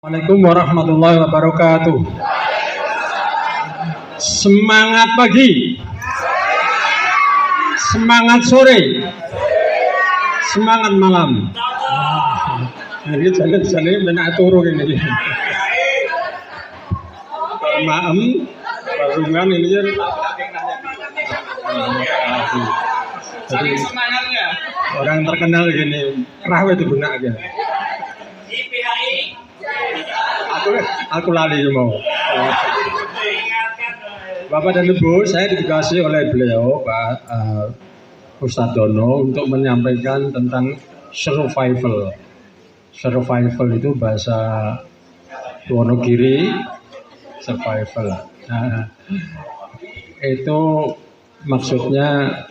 Assalamualaikum warahmatullahi wabarakatuh. Semangat pagi, semangat sore, semangat malam. Ini jalan-jalan benak turu ini. Maem, barungan ini kan. Jadi orang terkenal gini, perahu itu benak aja. Aku lali mau. Bapak dan Ibu, saya ditugaskan oleh beliau Pak Ustadz Dono untuk menyampaikan tentang survival. Survival itu bahasa Wonogiri, survival. Nah, itu maksudnya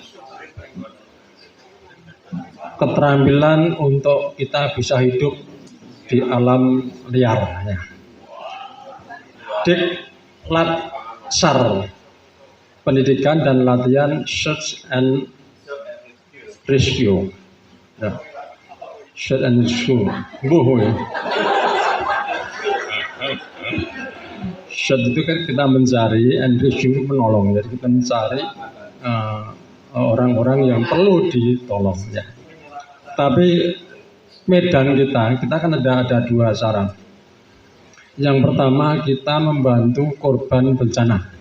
keterampilan untuk kita bisa hidup di alam liar. Ya. Diklat-sar, pendidikan dan latihan search and rescue. Ya. Search and rescue. Ya. Search itu kan kita mencari, and rescue menolong. Jadi kita mencari orang-orang yang perlu ditolong. Ya. Tapi medan kita kan ada dua syarat. Yang pertama kita membantu korban bencana.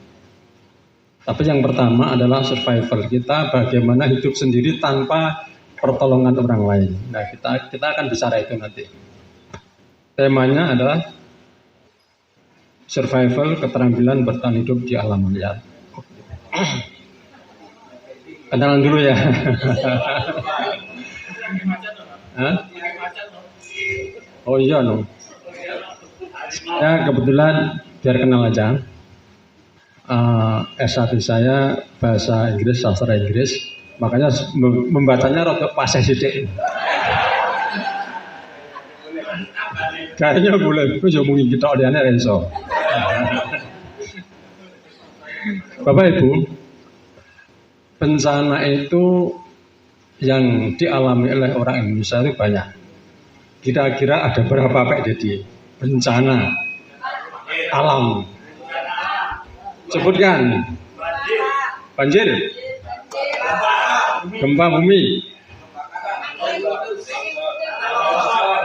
Tapi yang pertama adalah survival, kita bagaimana hidup sendiri tanpa pertolongan orang lain. Nah kita akan bicara itu nanti. Temanya adalah survival, keterampilan bertahan hidup di alam liar. Kenalan dulu ya. Hah? Oh iya no. Ya kebetulan biar kenal aja. S1 saya bahasa Inggris, sastra Inggris, makanya membacanya rada paseh sithik. Kayaknya boleh, aku yo mung iki tok liyane ra iso. Bapak Ibu, bencana itu yang dialami oleh orang Indonesia itu banyak. Kira-kira ada berapa Pak Dedi? Bencana alam. Sebutkan. Banjir, gempa bumi,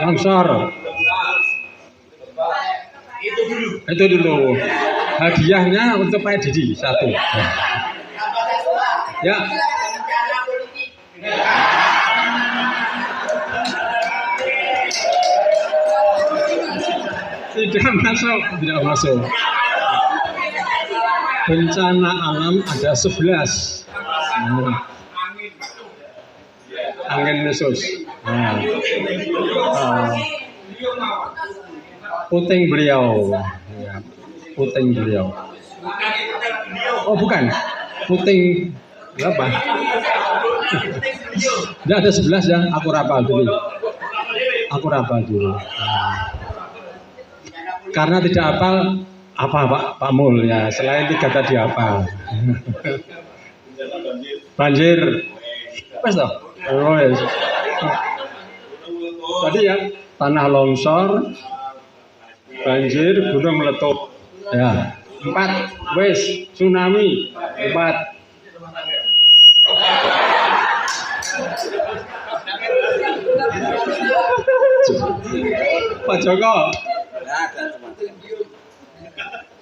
longsor. Itu dulu. Hadiahnya untuk Pak Dedi satu. Ya. Tidak masuk. Bencana alam ada 11. Angin mesus. Puting beliau. Ya. Puting beliau. Oh bukan. Puting berapa? Tidak ada 11 ya. Aku rapal dulu. Karena tidak hafal apa Pak Mul ya, selain 3 tadi hafal. Banjir. Wes toh? Oh, yes. Tadi ya, tanah longsor, banjir, gunung meletup. Ya. 4, wes, tsunami. 4. Pak Joko.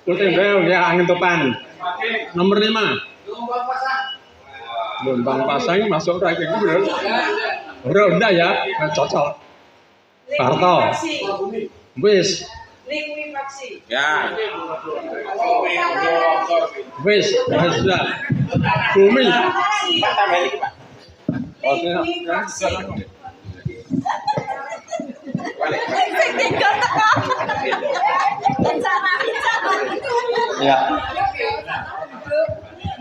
Puting beliau ya, angin topan. Nomor 5. Gelombang pasang masuk lagi gitu. Udah ya, cocok. Parto. Wis. Ya. Wis, sudah. Bumi. Oke. Ya.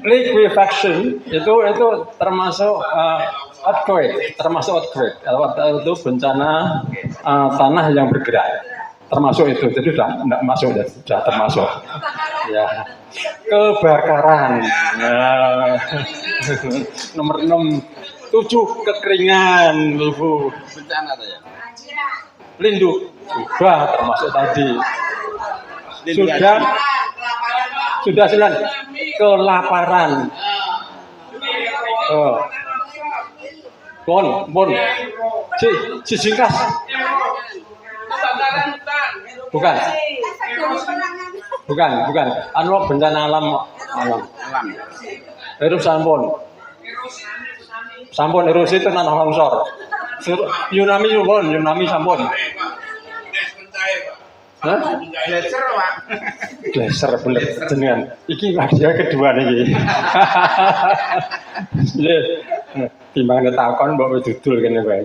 Liquefaction itu termasuk earthquake, itu bencana tanah yang bergerak, termasuk itu. Jadi sudah masuk, sudah termasuk. Ya. Kebakaran. Nomor 6, 7 kekeringan, Ibu. Bencana ya. Lindu juga termasuk tadi. Sudah 9. Kelaparan. Bon. Si singkas. Bukan. Anu bencana alam. Erosi sampun erosi tenan longsor. Yunami sampun. Hah? Glaser bener jenengan. Iki dia kedua niki. Nggih. Timbang takon mbok dudul kene wae.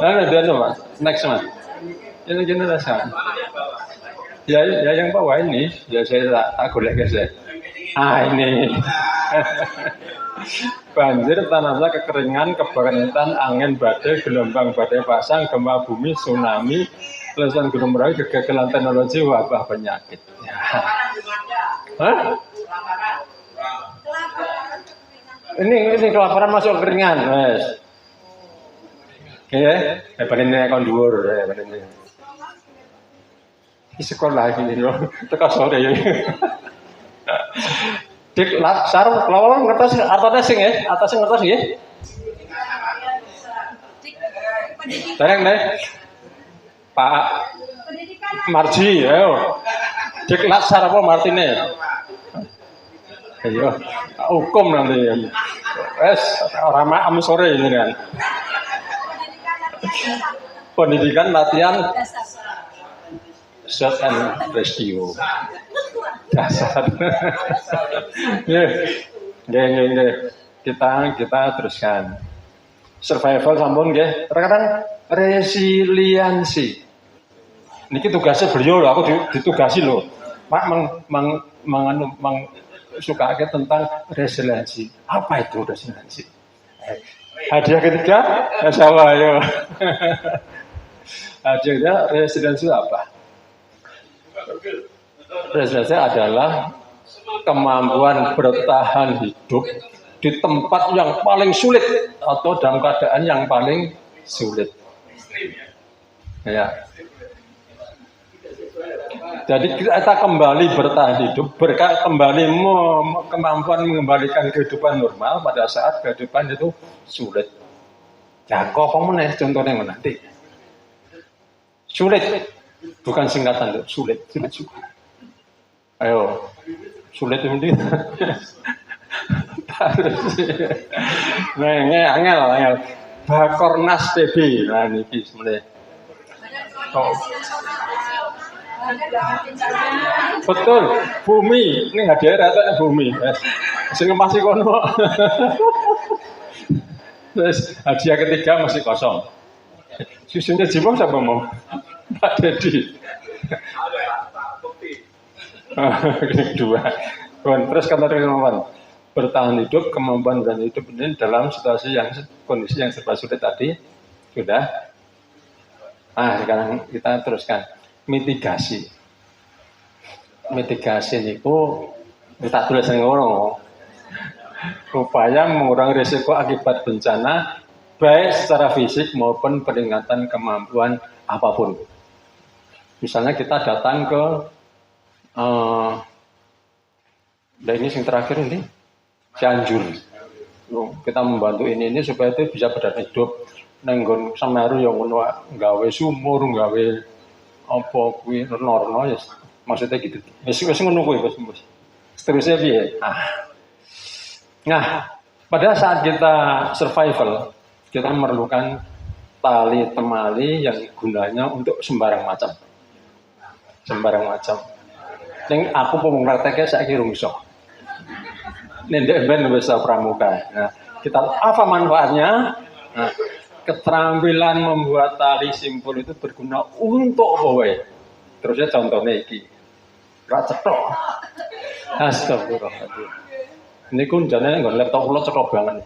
Nah, dia Mas. Next Mas. Ini rasa. Ya yang bawah ini, ya saya tak golek guys ya. Ini. Banjir, tanahnya kekeringan, kebakaran, angin badai, gelombang badai pasang, gempa bumi, tsunami, letusan gunung merapi, kegagalan teknologi, wabah penyakit. Ya. Hah? Ini kelaparan masuk kekeringan, guys. Oke, ini kon dhuwur, ini. Di sekolah ini loh, teka sore ya. Dik laksar lawan ngertos artane sing nggih, atas ngertos nggih. Dereng nih. Pak Marji ya. Dik laksar apa Martine? Ayo, hukum nanti. Wes ora am sore ini kan. Pendidikan latihan search and rescue. Dasar. Nggih. Kita teruskan. Survival sampun nggih. Rekan resiliensi. Niki tugasnya beliau loh, aku ditugasi loh. Pak sukake tentang resiliensi. Apa itu resiliensi? Hadiah ketiga, insyaallah ayo. Hadiahnya resiliensi apa? Resiliensi adalah kemampuan bertahan hidup di tempat yang paling sulit atau dalam keadaan yang paling sulit. Ya. Jadi kita kembali bertahan hidup, kembali kemampuan mengembalikan kehidupan normal pada saat kehidupan itu sulit. Ya, kok meneh contohnya nanti. Sulit, bukan singkatan loh, sulit juga. Ayo, sulit ini. Nah, ini angel. Bakornas PB, nah ini sebenarnya. Oh. Betul, bumi ini hadiah rata bumi. Sing masih kono. Terus hadiah ketiga masih kosong. Susunya Jimong siapa mau? Pak Dedi. Kedua. Terus kata teman-teman, bertahan hidup, kemampuan bertahan hidup ini dalam situasi yang kondisi yang serba sulit tadi sudah. Sekarang kita teruskan. Mitigasi itu kita tulis ngono. Upaya mengurangi risiko akibat bencana baik secara fisik maupun peningkatan kemampuan apapun. Misalnya kita datang ke ini yang terakhir ini Cianjur. Kita membantu ini supaya itu bisa bertahan hidup. Nenggon Semeru yang gawe sumur, gawe apa kuwi norno ya maksudnya gitu. Wis ngono kuwi Bos. Seterusnya piye? Nah, pada saat kita survival, kita memerlukan tali temali yang gunanya untuk sembarang macam. Ning aku pun prakteknya saiki rung iso. Nendek ben wis pramuka. Nah, kita apa manfaatnya? Nah, keterampilan membuat tali simpul itu berguna untuk apa wae. Terusnya contohnya iki. Ra cetok. Astagfirullahaladzim. Niku jane nggon laptop kula cetok banget.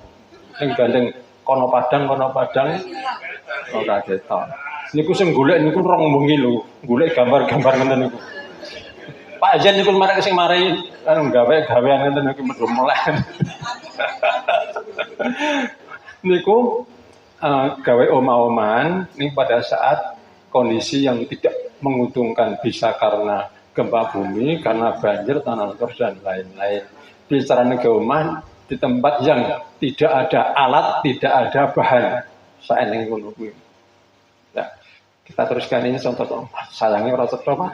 Sing gandeng kono padang ora ketok. Niku sing golek niku rong wengi lho. Golek gambar-gambar ngenten niku. Pak Jen niku marek sing mari gawean ngenten niku medhom meleh. Niku gawe oma-oman ini pada saat kondisi yang tidak menguntungkan, bisa karena gempa bumi, karena banjir, tanah longsor dan lain-lain. Di carane gawe omah di tempat yang tidak ada alat, tidak ada bahan. Saeneng ngono kuwi. Ya, kita teruskan ini contoh. Sayangnya ora cetha, Pak.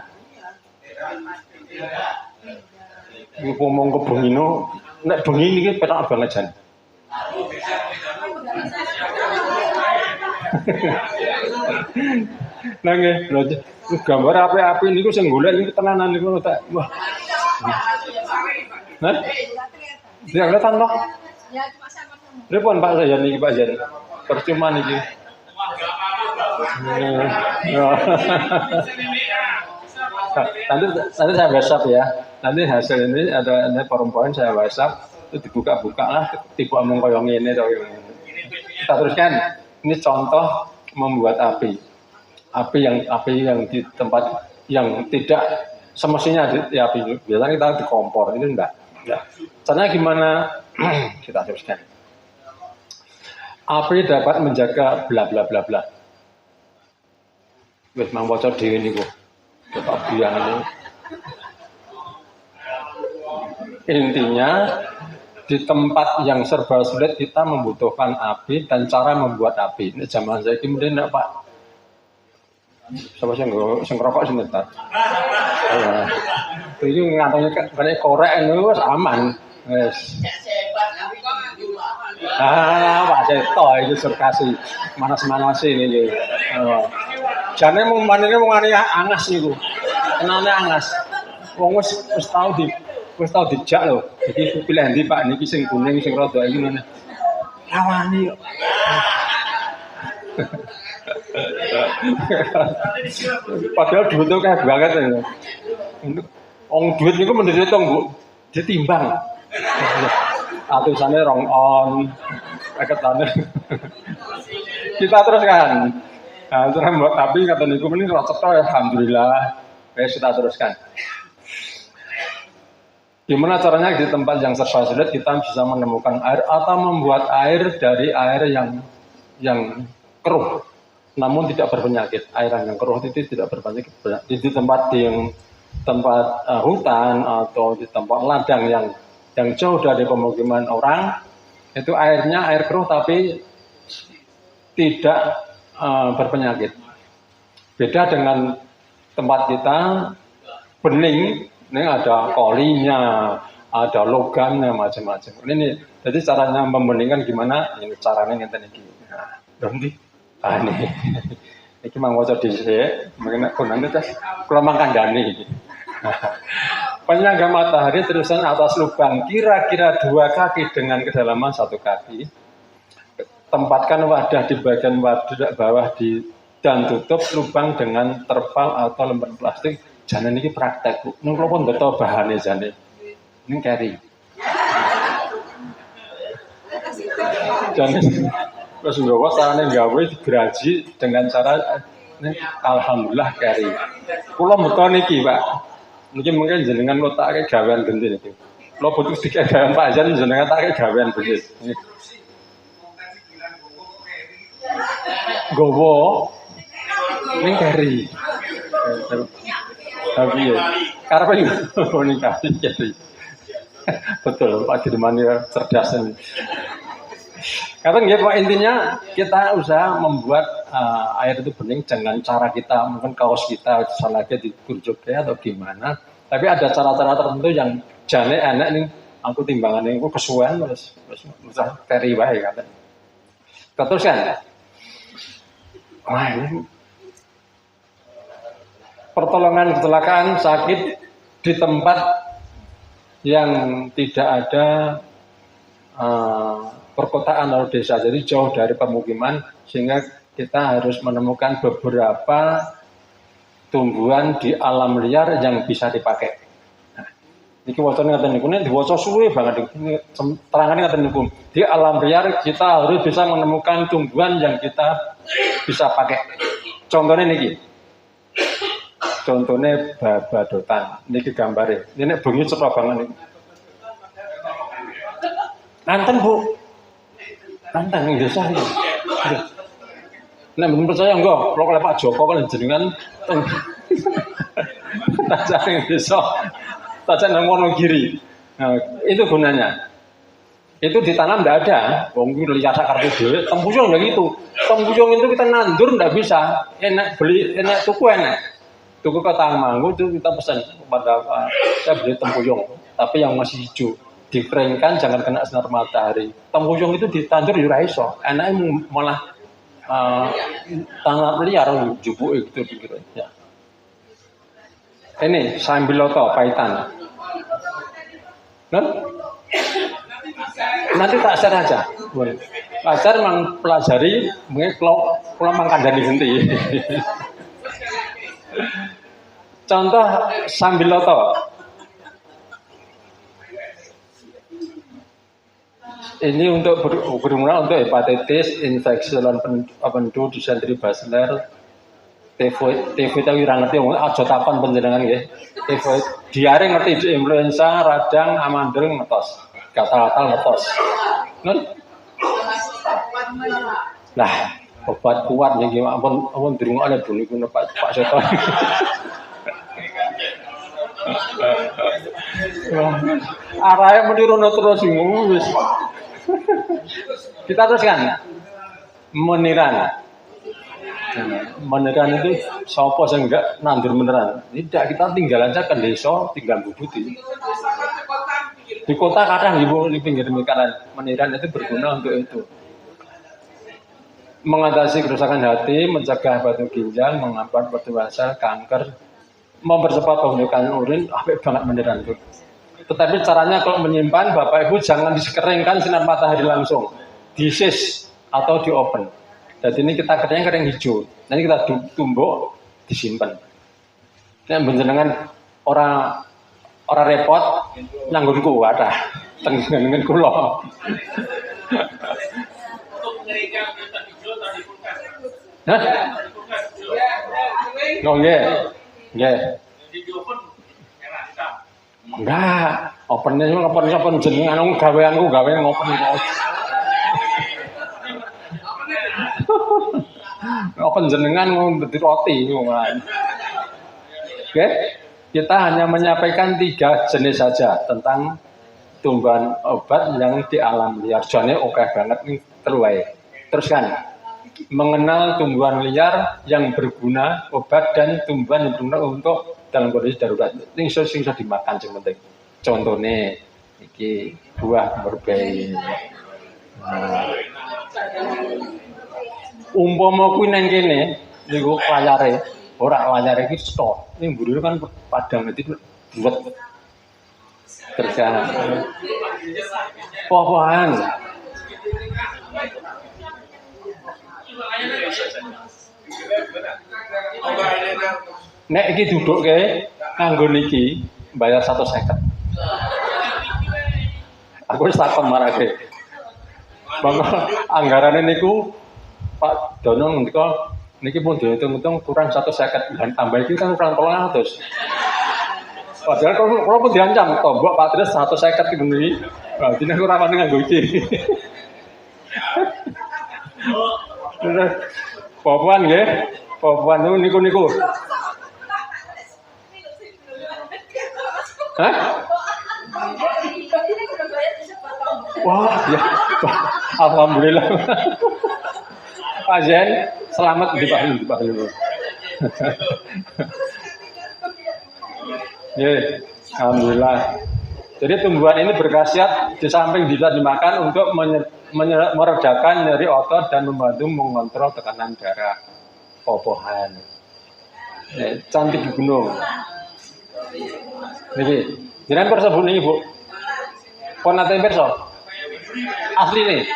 Iki ngomong ke bengino, nek bengi iki penak banget jan. Nah nggih, gambar apik-apik niku sing golek niku tenanan niku tak. Wah. Hah? Dia kelihatan toh? Ya, cuma sama kamu. Repon Pak saya niki Pak Jan. Percuma niki. Nanti saya WhatsApp ya. Nanti hasil ini ada PowerPoint saya WhatsApp, itu dibuka-buka lah, tipe omong koyo ngene to. Kita teruskan. Ini contoh membuat api. Api yang di tempat yang tidak semestinya di api. Biasanya kita di kompor, ini enggak. Ya. Caranya gimana? Kita teruskan. Api dapat menjaga bla bla bla bla. Wis mang waca dhewe niku. Tetap biang ini. Intinya di tempat yang serba sulit kita membutuhkan api dan cara membuat api. Ini zaman saya kemudian enggak Pak. Siapa sih ngerokok sih ntar. Itu ngantonnya kan korek itu aman. Yes. Pak Ceto itu surkasi manas-manas ini. Jane mung manine wong angas niku. Kenane angas. Wong wis tau dijak lho. Jadi pilih ndi Pak niki sing kuning sing rada iki ngene. Rawani kok. Padahal duit itu kayak banget ya. Wong duit niku mendhet to, Bu. Ditimbang. Atusane rong on. Ketane. Kita teruskan. Nah, tapi kata niku meni ora cetha alhamdulillah. Wes kita teruskan. Gimana caranya di tempat yang serba sulit kita bisa menemukan air atau membuat air dari air yang keruh, namun tidak berpenyakit. Air yang keruh itu tidak berpenyakit. Di tempat hutan atau di tempat ladang yang jauh dari pemukiman orang, itu airnya air keruh tapi tidak berpenyakit. Beda dengan tempat kita bening. Ini ada kolinya, ada logamnya, macam-macam. Ini jadi caranya membeningkan gimana? Ini caranya ngeten iki. Nah, nanti ini mang waca dhisik, mengene konane tes kula mangkandani. Penyangga matahari terusan atas lubang kira-kira 2 kaki dengan kedalaman 1 kaki. Tempatkan wadah di bagian wadah bawah dan tutup lubang dengan terpal atau lembar plastik. Jane niki praktek, Bu. Ning kula pun beto bahane jane. Ning keri. Jane wis nggawa carane gawe digraji dengan cara ini alhamdulillah keri. Kula beto niki, Pak. Niki mungkin jenengan lotake gawean gendhe niki. Kula butuh dikek gawean Pak Jan jenengan take gawean gendhe. Gowo ning keri. Tapi ya, karena itu nikah jadi betul Pak Dirmani cerdas ini. Karena Pak intinya kita usaha membuat air itu bening dengan cara kita mungkin kaos kita salahnya dikurjuknya atau gimana. Tapi ada cara-cara tertentu yang jane enak nih. Aku timbangan ini aku kesuwen terus usah keri wae kata. Terus kan, wah ini pertolongan kecelakaan sakit di tempat yang tidak ada perkotaan atau desa, jadi jauh dari pemukiman sehingga kita harus menemukan beberapa tumbuhan di alam liar yang bisa dipakai. Nah, ini wacane ngaten niku nek diwaca suwe banget ini terangane ngaten niku. Di alam liar kita harus bisa menemukan tumbuhan yang kita bisa pakai. Contohnya niki. Contohnya babadotan, niki gambare. Ini bengi cetha banget niki. Nanten Bu. Nanten ning desa iki. Nek mboten percaya enggak, kalau Pak Joko kan jenengan teng tajak ning desa. Tajak nang Wonogiri. Nah, itu gunanya. Itu ditanam enggak ada. Wong iki lihat kartu dhewe, tempuyung ya gitu. Tempuyung itu kita nandur enggak bisa. Enak beli, enak tuku enak. Tuku ke Tangmanggu itu kita pesan kepada Pak, saya beli tempuyung, tapi yang masih hijau. Dikeringkan, jangan kena sinar matahari. Tempuyung itu ditandur di raiso. Enaknya malah tanah liar jubuk gitu pikirnya. Ini sambiloto paitan. Nah? Nanti tak share aja. Ajar mempelajari, mungkin kalau mangkandani henti. Contoh sambiloto. Ini untuk berguna untuk hepatitis, infeksi saluran pendu, disentri basiler, tifoid tapi ora ngerti wong aja takon panjenengan nggih. Tifoid, diare ngerti, influenza, radang, amandel ngetos. Gatal-gatal ngetos. Nun? Nah, obat kuat nggih ampun dirungokne Bu niku Pak Seto. Arahe menirono terus wis. Kita teruskan. Meniran. Meniran itu sapa sing enggak nandur meneran. Tidak, kita tinggal aja ke desa, tinggal bubuti. Di kota kadang di pinggir kanan. Meniran itu berguna untuk itu. Mengatasi kerusakan hati, mencegah batu ginjal, menghambat pertumbuhan kanker, mempercepat pembentukan urin, apik banget meniran itu. Tetapi caranya kalau menyimpan, Bapak Ibu jangan dikeringkan sinar matahari langsung, disis atau di oven. Jadi ini kita keringnya kering hijau, nanti kita tumbuk, disimpan. Ini benjenengan orang repot, nyanggunku ada, tenggen kula. Hah? Oh nggih. Nggih. Enggak, opennya jenengan gaweanku gawe ngopen kok. Open jenengan ngombe roti ngono. Oke, kita hanya menyampaikan 3 jenis saja tentang tumbuhan obat yang di alam liar. Jane oke banget nih teruskan. Mengenal tumbuhan liar yang berguna obat dan tumbuhan yang berguna untuk dalam kondisi darurat. Ini sing bisa dimakan sing penting. Contohnya iki buah merbei. Umpama kuwi nang kene niku layare, ora layare iki stok. Ning mburi kan padang itu buat kerja. Pohon. Nek iki dudukke kanggo niki bayar 150. Aku wis takon marake. Monggo anggarane niku Pak Dono ngendika niki pun dihitung-hitung kurang 150 dan tambah iki kan kurang 300. Padahal kalau pun diancam tombok Pak Tris 150 iki. Nah, dene ora wani nganggo iki. Papuan nggih. Papuan niku. Hah? Wah, ya. Alhamdulillah. Pak Zen, selamat di Pak Dulu. Ya, alhamdulillah. Jadi tumbuhan ini berkhasiat di samping bisa dimakan untuk meredakan nyeri otot dan membantu mengontrol tekanan darah. Popohan. Ya, cantik di gunung. Niki, jenengan pirsa Bu niki, Bu? Pon nate pirsa? Asli nih.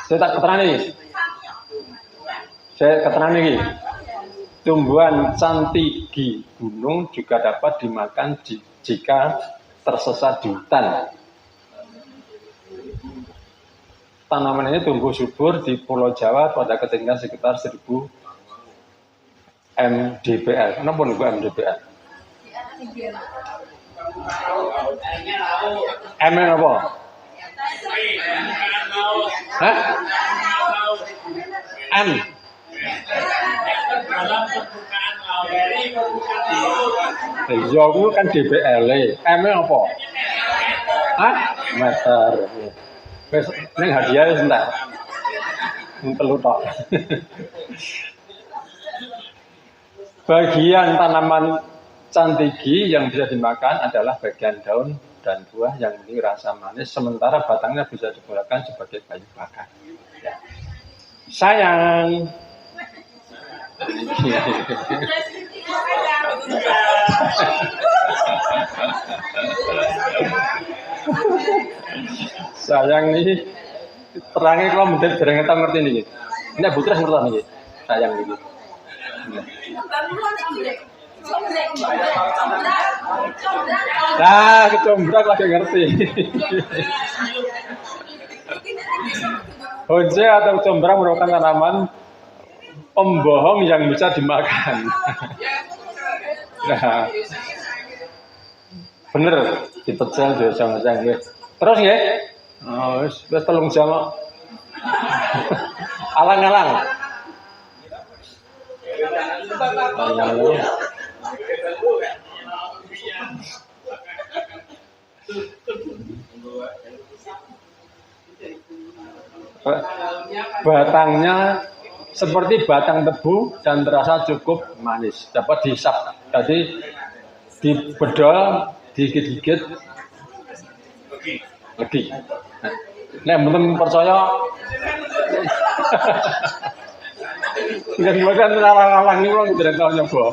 Saya tak keterangan nih. Saya keterangan nih. Tumbuhan cantigi gunung juga dapat dimakan jika tersesat di hutan. Tanaman ini tumbuh subur di Pulau Jawa pada ketinggian sekitar 1000 mdpl. Kenapa nih MDPL? M apa? Hah? M. Ya aku kan DBL. M apa? Hah? Meter. Wis ning hadiah wis entek. Telu tok. Bagian tanaman cantigi yang bisa dimakan adalah bagian daun dan buah yang memiliki rasa manis, sementara batangnya bisa digunakan sebagai kayu bakar. Ya. Sayang. Sayang nih, terangnya kalau mendet bareng kita ngerti nih. Ini butres ngerti nih. Sayang nih. Nah, kecombrak lagi ngerti. Honje atau kecombrak merupakan tanaman pembohong yang bisa dimakan. Nah, bener, dipecel biasa-biasa. Terus ya, wis telung jam. Alang-alang. Batangnya seperti batang tebu dan terasa cukup manis. Dapat dihisap. Jadi dibedol, digigit-gigit, legi. Nah, belum percaya. Yang makan larang-larang ini orang tidak tahu nyoba.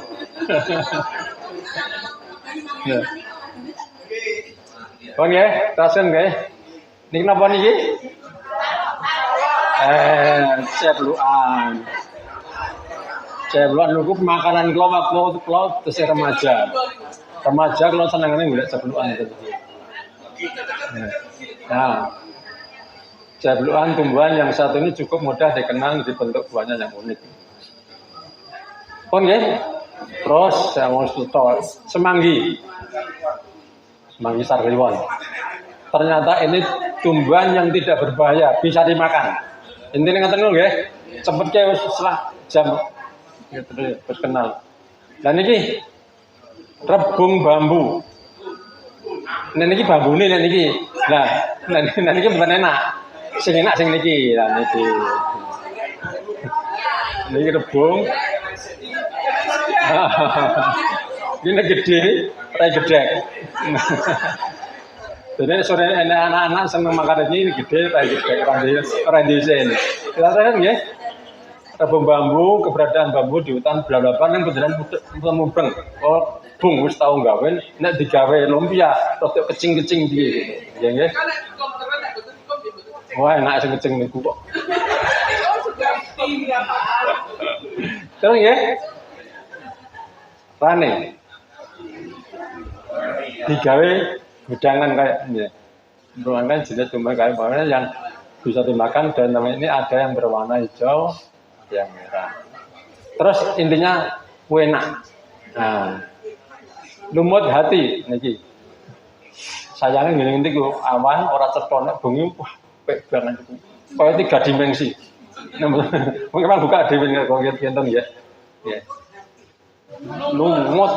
Bang ya, rasain nggak? Ini kenapa nih? Cebluan. Cebluan cukup makanan kalau terus remaja. Remaja kalau senangnya nggak cebluan itu. Nah, cebluan tumbuhan yang satu ini cukup mudah dikenal di bentuk buahnya yang unik. Pun ya, terus saya mau cerita semanggi sarkliwon. Ternyata ini tumbuhan yang tidak berbahaya, bisa dimakan. Intinya ngatain dulu ya, cepet kayak setelah jam gitu terkenal. Dan ini rebung bambu. Ini bambu nih, ini. Nah, ini bukan enak. Sing enak sing niki, lah niki. Niki rebung. Ini gede, rai gede. Jadi sore anak-anak senang makan ini gede, rai gede, rai desain. Kita lihat ya, rebung bambu, keberadaan bambu di hutan Belalapan yang beneran mubeng. Oh, bung, wis tau gawen, nek digawe lumpia, rotok kecing-kecing gitu. Ya nggih. Wah, enak sing kecing niku kok. Terus ya. Rane. Digawe gudangan kayak ini. Gudangan jenis tumbuhan kayak bawahnya yang bisa dimakan dan namanya ini ada yang berwarna hijau, yang merah. Terus intinya enak. Nah, lumut hati niki. Sayangnya ngene iki awan ora cetha bengi wah pek banget itu. Kayak 3 dimensi. Mungkin memang buka dhewe kok ngenten ya. Ya. Lumut.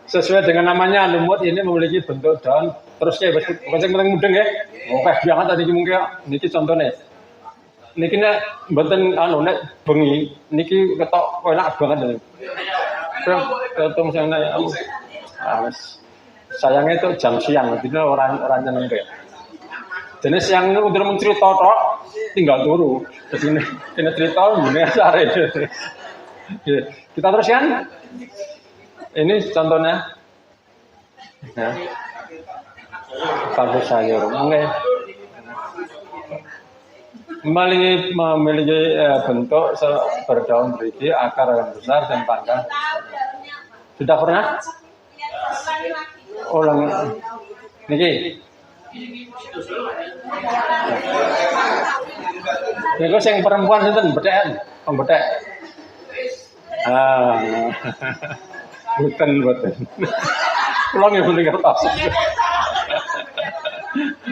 Sesuai dengan namanya, lumut ini memiliki bentuk daun terus ya paling mudeng ya. Oke banget tadi mungkin niki contohnya. Niki nek mboten nek bengi niki ketok enak banget. Ketemu sana sayangnya itu jam siang, jadi orang nyeneng ya. Jadi siang ini udah mencerita tok, tinggal turu. Jadi ini cerita ini sare. Kita teruskan. Ini contohnya. Ya. Kaldu sayur. Oke. Memiliki bentuk berdaun berisi, akar yang besar dan pangkal. Sudah pernah? Ulang. Niki. Niku sing perempuan sinten bedhekan, pembedhek. Boten. Kula nggih muni kertas.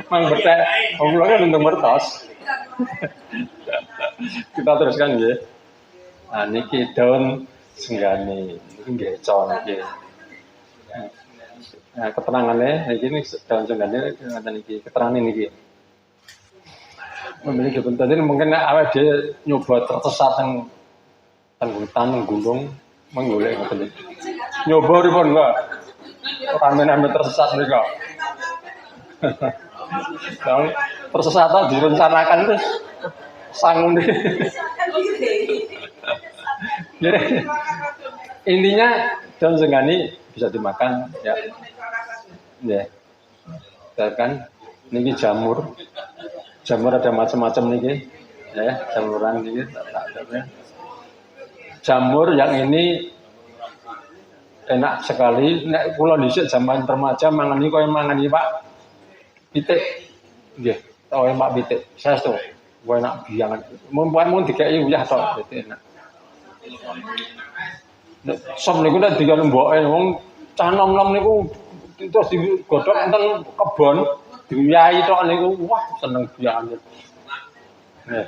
Mang betek, kula kan untung kertas. Kita teruskan nggih. Nah niki daun senggani, niki nggih con nggih. Nah, keterangannya ini daun senggani ngaten niki, keterangan niki. Memiliki bentuk ini mungkin awake dia nyoba tersesat teng hutan gunung menggolek ngoten iki. Nyoba ripun kok. Rame-rame tersesat mereka. Kalau tersesat direncanakan itu sangun deh. Jadi intinya daun senggani bisa dimakan ya. Ya. Kan niki jamur. Jamur ada macam-macam niki. Ya, jamuran niki jamur yang ini enak sekali. Nek kula dhisik zaman remaja mangan iki koyo mangan iki, Pak. Pitik. Nggih, koyo Pak pitik. Saestu. Kowe enak biangan. Mun dikeki uyah tok pitik enak. Nek sop niku nek dikan mboke wong cah nom-nom niku terus digodhog enten kebon, diuyahi tok niku wah seneng biangan. Nah.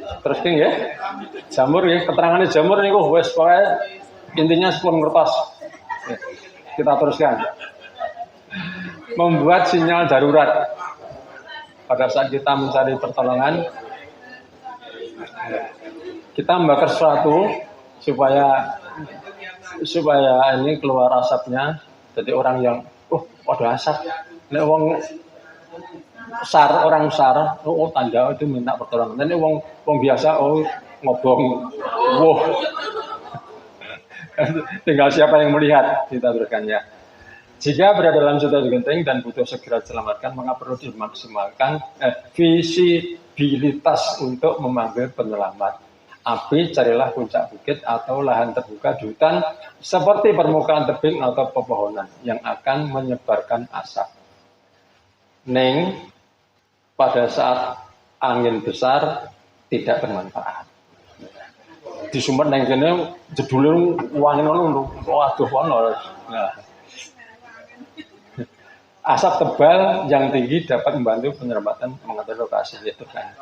Terus ki nggih. Jamur nggih, keterangane jamur niku wis pokoke intinya sepuluh kertas. Kita teruskan. Membuat sinyal darurat pada saat kita mencari pertolongan. Kita membakar sesuatu supaya ini keluar asapnya. Jadi orang yang ada asap. Nek wong orang SAR, tanda itu minta pertolongan. Ini wong biasa, ngobong. Wow. Tinggal siapa yang melihat, kita teruskan ya. Jika berada dalam situasi genting dan butuh segera diselamatkan, maka perlu dimaksimalkan visibilitas untuk memanggil penyelamat. Api, carilah puncak bukit atau lahan terbuka di hutan seperti permukaan tebing atau pepohonan yang akan menyebarkan asap. Neng, pada saat angin besar tidak bermanfaat. Di sumber neng kene jedule wangi ngono, waduh ono. Nah. Asap tebal yang tinggi dapat membantu penyelamatan mengatur lokasi itu kan.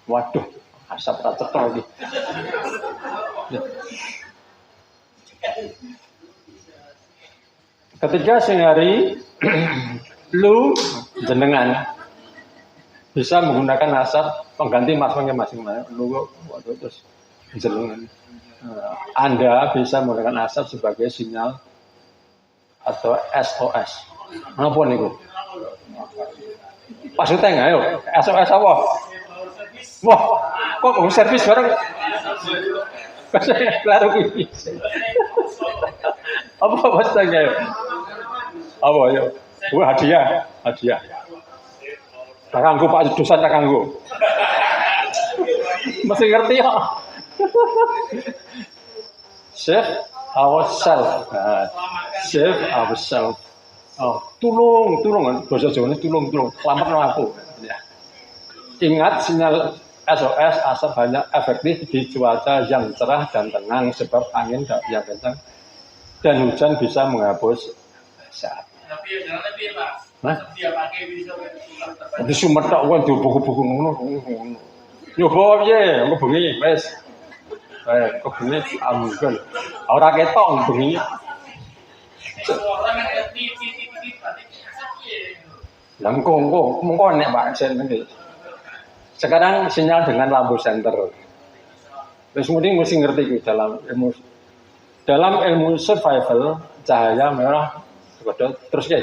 Waduh, asap tak cetol iki. Ketika siang hari lu jenengan bisa menggunakan asap pengganti masuknya masing-masing. Lu waduh terus jenengan. Anda bisa menggunakan asap sebagai sinyal atau SOS. Apa niku? Pas utang ayo, SOS apa? Wah, kok servis bareng? Claro iki. Apa bahasanya ayo? Apa ayo? Wah, hadiah. Tak kanggo Pak dosen tak kanggo. Mesti ngerti ya. Save ourselves. Save ourselves. Tulung, bahasa Jawa ini tulung, selamatkan aku. Ya. Ingat sinyal SOS asap hanya efektif di cuaca yang cerah dan tenang sebab angin yang kencang dan hujan bisa menghapus asap. Di sumber tak uang di buku-buku ngono. Nyoba piye? Engko bengi wis. Kok bengi ambil. Ora ketok bengi. Mengko nek Pak Sen iki. Sekarang sinyal dengan lampu senter. Wis mesti ngerti iki dalam ilmu survival cahaya merah terus ya.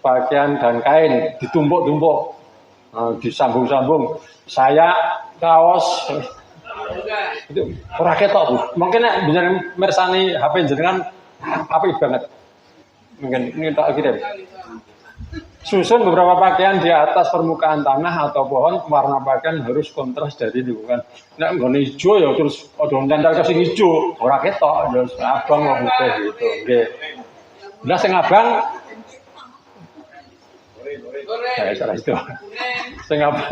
Pakaian dan kain ditumpuk-tumpuk, disambung-sambung. Saya kaos itu ora ketok Bu. Mungkin nek jenengan mirsani HP jenengan apik banget. Mungkin ini tak kirim. Susun beberapa pakaian di atas permukaan tanah atau pohon, warna pakaian harus kontras dari lingkungan. Nek nggone ijo ya terus ada nyantar ke sing ijo, ora ketok, terus abang kok putih gitu. Nggih. Lah sing abang saya salah itu. Sing abang.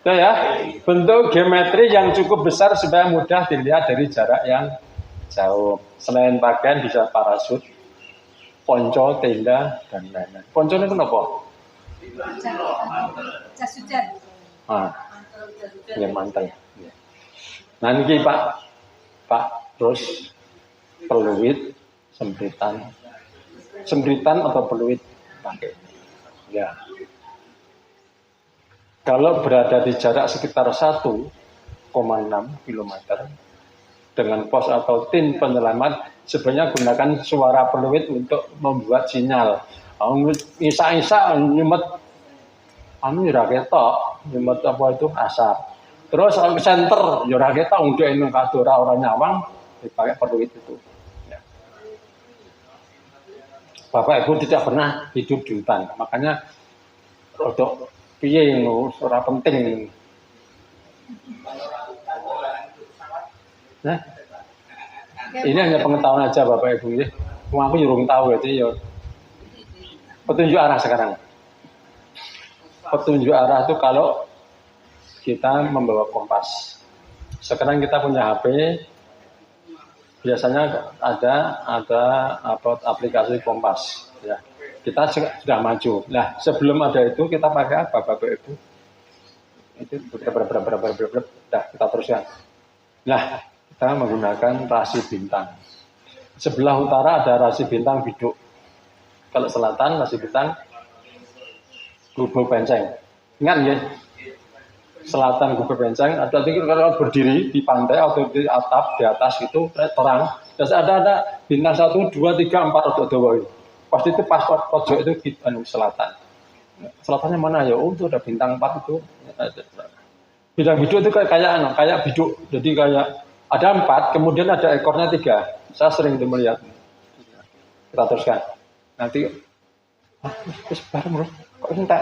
Itu ya, bentuk geometri yang cukup besar supaya mudah dilihat dari jarak yang jauh. Selain pakaian bisa parasut, ponco, tenda, dan lain-lain. Ponco itu apa? Jas hujan. Ya mantel. Nah ini Pak, terus peluit, sembritan atau peluit pakai. Ya. Kalau berada di jarak sekitar 1,6 km dengan pos atau tim penyelamat, sebenarnya gunakan suara peluit untuk membuat sinyal. Isa-isa nyumet ora ketok, nyumet apa itu asap. Terus center ya ora ketok untuk eno kadora ora nyawang dipakai peluit itu. Ya. Bapak Ibu tidak pernah hidup di hutan, makanya rodok piye ngono ora penting. Nah, ini hanya pengetahuan aja Bapak Ibu ya. Aku jurung tahu ya. Petunjuk arah sekarang. Petunjuk arah itu kalau kita membawa kompas. Sekarang kita punya HP, biasanya ada aplikasi kompas. Ya. Kita sudah maju. Nah, sebelum ada itu kita pakai apa Bapak Ibu? Itu dah kita teruskan. Nah, kita menggunakan rasi bintang. Sebelah utara ada rasi bintang biduk. Kalau selatan rasi bintang Gubuk Benceng. Ingat ya? Selatan Gubuk Benceng. Ada kalau berdiri di pantai atau di atap di atas itu terang. Terus ada bintang 1, 2, 3, 4 atau 2. Pasti itu pas pojok itu di selatan. Selatannya mana ya? Oh, itu ada bintang 4 itu. Bintang biduk itu kayak biduk. Jadi kayak ada 4, kemudian ada ekornya 3. Saya sering melihat. Kita teruskan. Nanti terus bareng bro. Kok entek?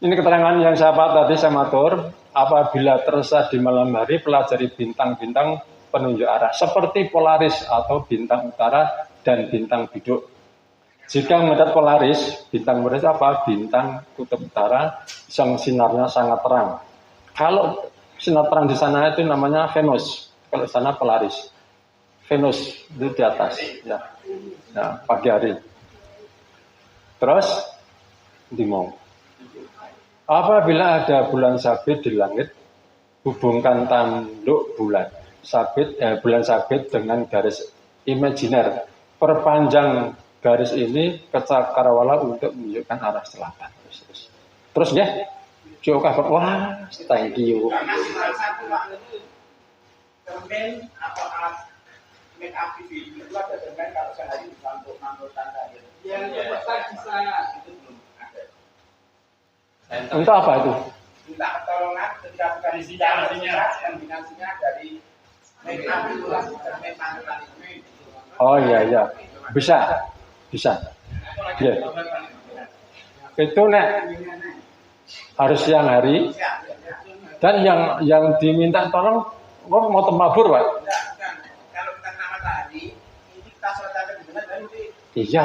Ini keterangan yang sahabat tadi saya matur. Apabila tersesat di malam hari, pelajari bintang-bintang penunjuk arah. Seperti Polaris atau bintang utara dan bintang biduk. Jika mendapat Polaris, bintang Polaris apa? Bintang kutub utara yang sinarnya sangat terang. Kalau sinar terang di sana itu namanya Venus. Kalau di sana Polaris. Venus itu di atas. Ya. Nah, pagi hari. Terus dimong. Apabila ada bulan sabit di langit, hubungkan tanduk bulan sabit dengan garis imajiner. Perpanjang garis ini ke cakrawala untuk menunjukkan arah selatan. Terus ya, coba wah, thank you. Cermin atau alat make up TV itu ada cermin kalau sehari bisa untuk tanda ya. Yang bisa itu belum ada. Untuk apa itu? Minta pertolongan ketika bukan kombinasinya dari make up itu lah cermin tanda ini. Oh iya, bisa. Ya. Itu harus siang hari. Dan yang diminta tolong, mau temabur Pak? Kalau kita nama tadi, ini kita selesai dengan nanti. Iya,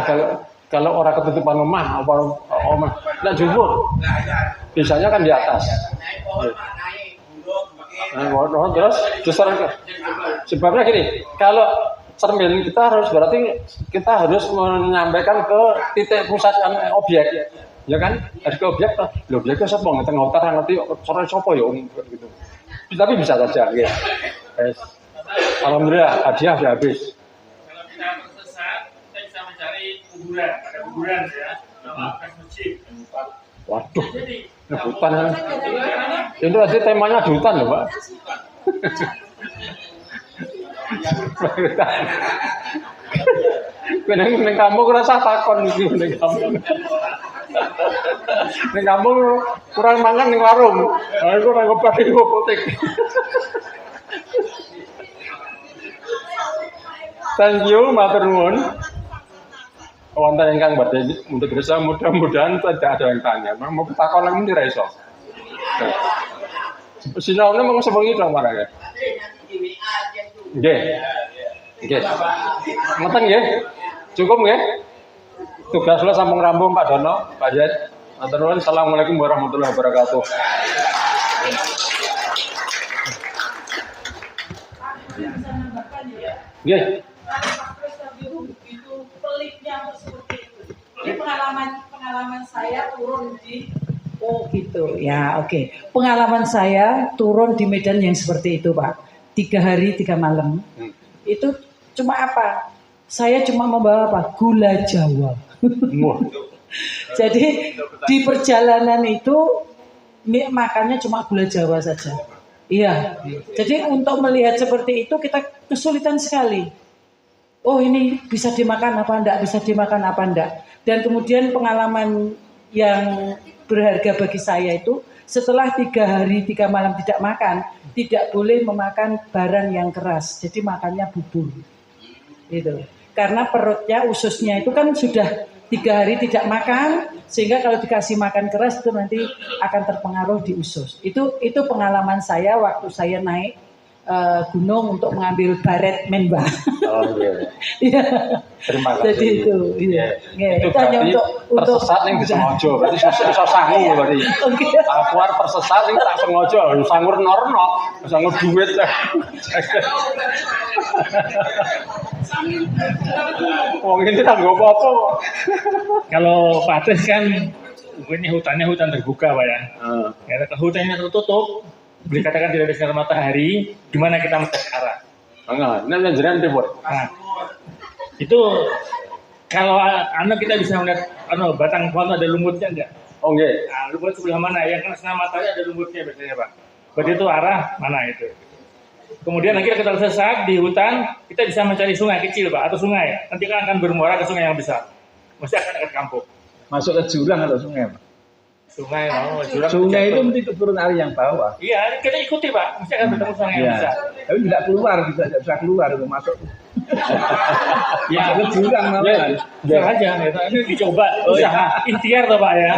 kalau orang ketutupan rumah, nggak jumur. Biasanya kan di atas. Terus sebabnya gini, kalau cermin kita harus menyampaikan ke titik pusat objek, ya kan? Harus ke objek, objeknya siapa? Tengah utara nanti sore siapa ya gitu. Tapi bisa saja, ya. Alhamdulillah hadiah sudah habis. Kalau kita tersesat, kita bisa mencari kuburan ya, atau masjid. Waduh, hutan. Itu tadi temanya di hutan loh Pak. Ning kampung rasa takon iki ning kampung. Ning kampung kurang mangan ning warung. Aku ora ngopaki apotek. Thank you, matur nuwun. Wonten ingkang badhe untuk desa mudah-mudahan tidak ada yang tanya. Mau takon lagi ndi ra iso. Sinaune mung sewengi dong marane. Nggih. Ngoten nggih. Cukup nggih. Tugas kula sampun rampung Pak Dono, Pak Yen. Matur nuwun. Assalamualaikum warahmatullahi wabarakatuh. Nggih. Itu peliknya seperti itu. Ini pengalaman saya turun di gitu ya, oke. Pengalaman saya turun di Medan yang seperti itu, Pak. 3 hari 3 malam. Itu cuma apa? Saya cuma membawa apa? Gula Jawa. Jadi di perjalanan itu makannya cuma gula Jawa saja. Iya. Jadi untuk melihat seperti itu kita kesulitan sekali. Oh, ini bisa dimakan apa enggak? Bisa dimakan apa enggak? Dan kemudian pengalaman yang berharga bagi saya itu setelah 3 hari 3 malam tidak makan, tidak boleh memakan barang yang keras. Jadi makannya bubur. Gitu. Karena perutnya, ususnya itu kan sudah 3 hari tidak makan, sehingga kalau dikasih makan keras itu nanti akan terpengaruh di usus. Itu pengalaman saya waktu saya naik gunung untuk mengambil baret menba. Oh iya. Iya. Terima kasih. Jadi itu, iya. Itu Itu hanya berarti untuk tersesat yang disengaja. Berarti susah sangu berarti. Aku arep tersesat yang tak sengaja. Sangur norno, sangur duit. Wong ini tak nggo apa-apa. Kalau Pak Ades kan ini hutannya hutan terbuka, Pak ya. Karena hutannya tertutup, boleh katakan tidak ada sinar matahari, gimana kita mencari arah? Enggak, ini jenengan pripun? Nah, itu kalau anak kita bisa melihat batang pohon ada lumutnya enggak? Oh nggih. Nah, lumut sebelah mana? Yang kena sinar matahari ada lumutnya biasanya, Pak. Berarti itu arah mana itu? Kemudian nanti kita tersesat di hutan, kita bisa mencari sungai kecil, Pak, atau sungai. Nanti kan akan bermuara ke sungai yang besar. Mesti akan dekat kampung. Masuk ke jurang atau sungai, Pak? Sungai, jurang. Sungai itu mesti turun air yang bawah. Iya, kita ikuti, Pak. Mesti akan bertemu sungai yang Iya. besar. Tapi tidak keluar, tidak bisa keluar untuk masuk. Ya, Masuk ke jurang namanya. bisa aja. Ini dicoba, usaha ikhtiar, toh, Pak ya.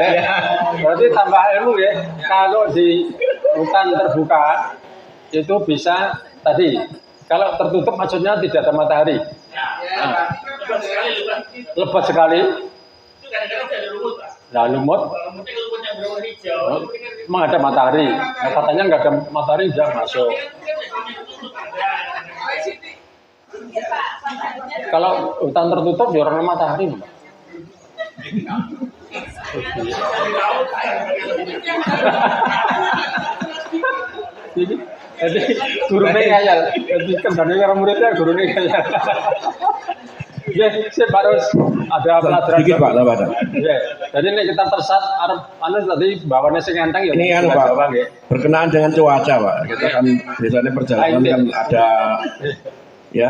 Berarti tambah ilmu ya. Kalau di hutan terbuka itu bisa tadi. Kalau tertutup maksudnya tidak ada matahari. Lebat sekali. Itu kadang-kadang ada lumut, Pak. Nah, lumut. Lumutnya lumut yang berwarna hijau. Memang ada matahari. Nah, katanya nggak ada matahari jangan masuk. Kalau hutan tertutup ya orang matahari. Pak. Jadi gurunya ngayal. Jadi kembali orang muridnya gurunya ngayal. Ya, saya harus ada pelajaran. Sedikit Pak, Pak. Ya, jadi ini kita tersat arep anu tadi bawahnya sing enteng ya. Ini kan Pak, berkenaan dengan cuaca Pak. Kita kan biasanya perjalanan kan ada ya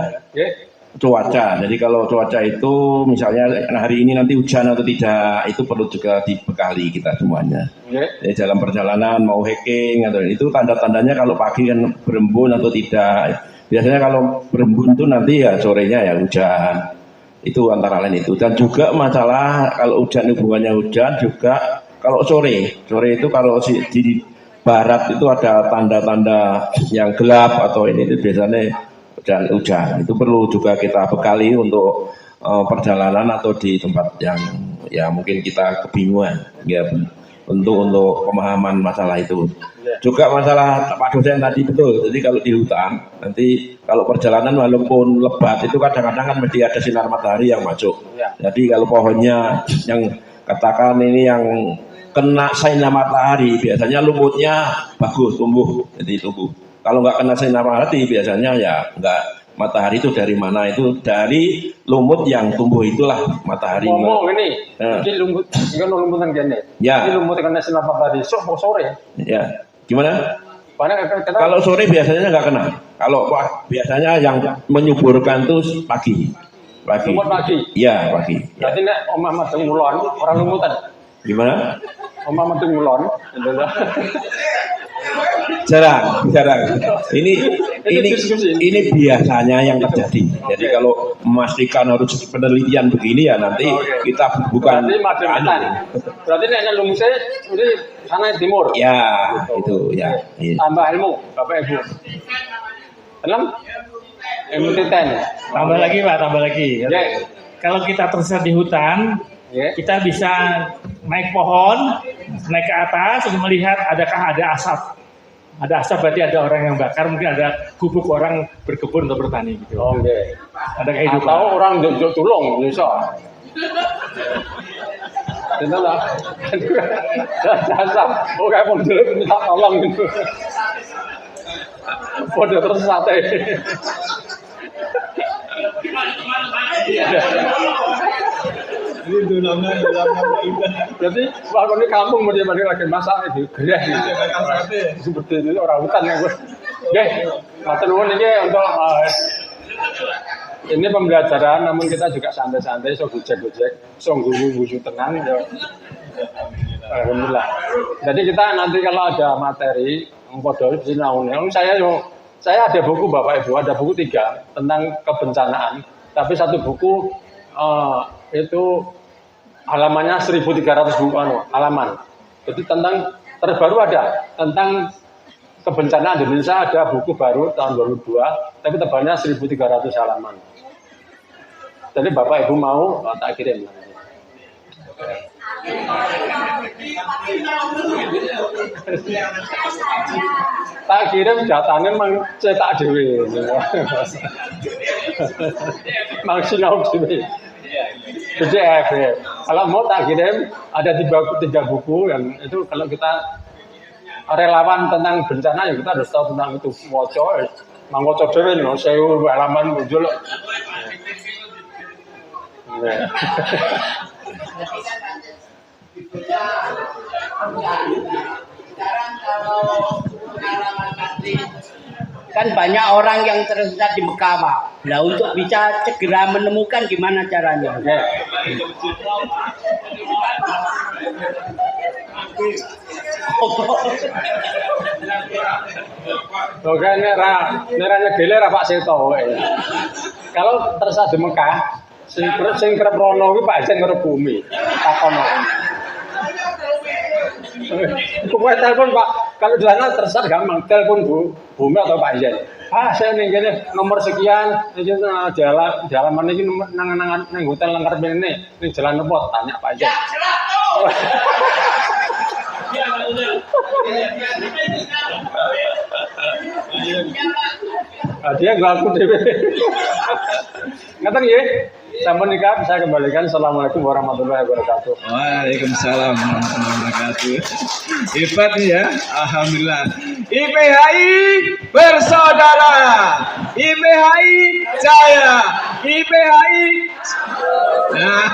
cuaca. Jadi kalau cuaca itu misalnya hari ini nanti hujan atau tidak, itu perlu juga dibekali kita semuanya. Jadi dalam perjalanan mau hiking atau itu tanda-tandanya kalau pagi kan berembun atau tidak. Biasanya kalau berembun itu nanti ya sorenya ya hujan. Itu antara lain itu. Dan juga masalah kalau hujan hubungannya hujan juga kalau sore itu kalau di barat itu ada tanda-tanda yang gelap atau ini itu biasanya hujan. Itu perlu juga kita bekali untuk perjalanan atau di tempat yang ya mungkin kita kebingungan ya untuk pemahaman masalah itu. Juga masalah Pak dosen tadi betul. Jadi kalau di hutan nanti kalau perjalanan walaupun lebat itu kadang-kadang kan mesti ada sinar matahari yang masuk. Jadi kalau pohonnya yang katakan ini yang kena sinar matahari biasanya lumutnya bagus tumbuh, jadi tumbuh. Kalau nggak kena sinar matahari biasanya ya nggak. Matahari itu dari mana? Itu dari lumut yang tumbuh itulah matahari. Ngomong ini, ini lumut, ini kan lumutan gini. Ya. Ini lumut kena sinar matahari. Sore. Ya. Gimana? Kalau sore biasanya nggak kena. Kalau biasanya yang menyuburkan itu pagi. Lumut pagi. Iya pagi. Berarti nek omah madeng ngulon orang lumutan. Gimana? Omah madeng ngulon. Jarang. Ini biasanya yang terjadi. Jadi kalau memastikan harus penelitian begini ya nanti kita bukan. Berarti nek lumutnya ini sana timur. Ya, itu ya. Tambah ilmu, Bapak Ibu. Enam? Ilmu titen. Tambah lagi, Pak, tambah lagi. Kalau kita tersesat di hutan, kita bisa naik pohon, naik ke atas untuk melihat adakah ada asap. Ada asap berarti ada orang yang bakar, mungkin ada gubuk orang berkebun atau bertani gitu. Oke. Ada kehidupan. Atau orang jok tulung bisa. Benar lah. Dasar. Oh kayak mau dulu minta tolong gitu. Bodoh terus sate. Ini dulangan Jadi waktu ini kampung mau dia lagi masak itu gereh gitu. Seperti itu orang hutan ya gue. Oke, matur nuwun ini untuk ini pembelajaran, namun kita juga santai-santai, so gojek-gojek, so guyu-guyu tenang ya. Alhamdulillah. Jadi kita nanti kalau ada materi, ngkodol sinaunya, saya ada buku Bapak Ibu, ada buku 3 tentang kebencanaan, tapi satu buku itu halamannya 1.300 buku halaman. Jadi tentang terbaru ada tentang kebencanaan di Indonesia, ada buku baru tahun 2002, tapi tebalnya 1.300 halaman. Jadi Bapak Ibu mau tak kirim. Tak kirim datanya mang cetak dewe. Mang sinau dewe. PDF. Kalau mau tak kirim ada 3 buku yang itu kalau kita relawan tentang bencana ya kita harus tahu tentang itu. Mangkoco dewe no 1000 halaman muncul. Kan banyak orang yang tersesat di Mekah, Pak. Nah, untuk bisa segera menemukan gimana caranya? Oke, neranya geler Pak Seto. Kalau tersesat di Mekah, sing kerep rono kuwi Pak Jen kerep bumi. Takono. Pokoknya telepon Pak, kalau di sana tersesat gampang, telepon bumi atau Pak Jen. Saya ning kene nomor sekian, iki jalan iki nang hotel nang karep ini, ning jalan apa tanya Pak Jen. Dia ngaku dhewe. Ngaten nggih. Sampun nikah saya kembalikan. Assalamualaikum warahmatullahi wabarakatuh. Waalaikumsalam warahmatullahi wabarakatuh. Hebat nih ya, alhamdulillah. IPHI bersaudara, IPHI jaya, IPHI. Nah,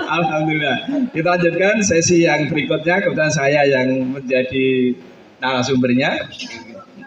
alhamdulillah. Kita lanjutkan sesi yang berikutnya. Kemudian saya yang menjadi narasumbernya.